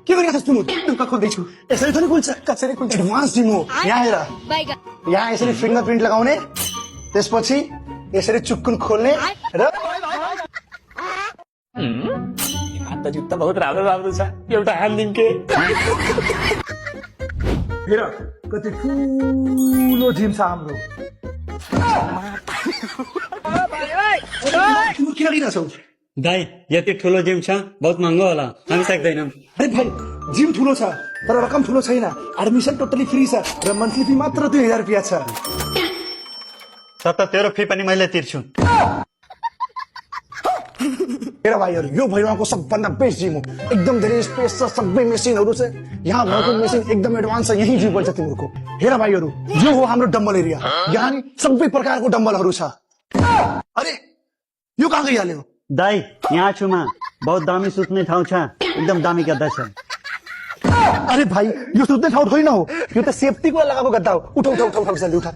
के गरिरहेछस् तिमी? ढुक्का खोल्दैछु। यसरी थोरै खुल्छ, कसरी खुल्छ? एडभान्स जिम हो। यहाँ हेर, यहाँ यसरी फिङ्गरप्रिन्ट लगाउने, त्यसपछि यसरी चुक्कुन खोल्ने र हात जुत्ता बहुत राम्रो राम्रो छ एउटा हान्दिम के हेर कति ठुलो जिम छ हाम्रो। तिम्रो किन गरिरहेछौ? दाई यति ठुलो जिम छ बहुत महँगो होला हामी सक्दैनौँ। अरे भाइ जिम ठुलो छ तर रकम ठुलो छैन। एडमिसन टोटली फ्री छ र मन्थली फी मात्र 2000 रुपियाँ छ। त तेरो फी पनि मैले तिर्छु। हेर भाइहरू यो भैरवाको सबभन्दा बेस्ट जिम हो। एकदम धेरै स्पेस छ, सबै मेसिनहरू छ। यहाँ भएको मेसिन एकदम एडभान्स छ, यही जिम बन्छ तिमीहरूको। हेर भाइहरू यो हो हाम्रो डम्बल एरिया। यहाँ नि सबै प्रकारको डम्बलहरू छ। अरे यो कहाँ गइहाल्यो? दाई यहाँ छु म, बहुत दामी सुत्ने ठाउँ छ, एकदम दामी गद्दा छ। अरे भाइ यो सुत्ने ठाउँ होइन हो, यो त सेफ्टीको लगाएको गद्दा हो। उठ उठ उठ उठ जल्दी उठ।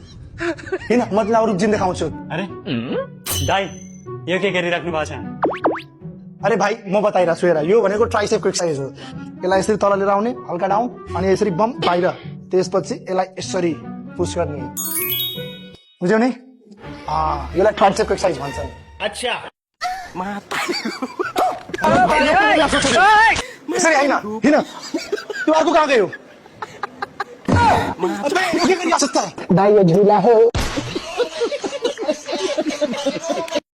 हैन म तिमीलाई अरू जिम देखाउँछु। अरे दाई यो के गरिराख्नु भएको छ? अरे भाइ म बताइरहेको छु। हेर यो भनेको ट्राइसेप एक्सर्साइज हो। यसलाई यसरी तल लिएर आउने, हल्का डाउन, अनि यसरी बम बाहिर, त्यसपछि यसलाई यसरी पुश गर्ने, बुझ्यौ नि? यसलाई ट्राइसेप एक्सर्साइज भन्छ। अच्छा यसरी होइन होइन त्यो अर्को कहाँ गयो? के गरिरहेछस् त? भाइ यो झुला हो।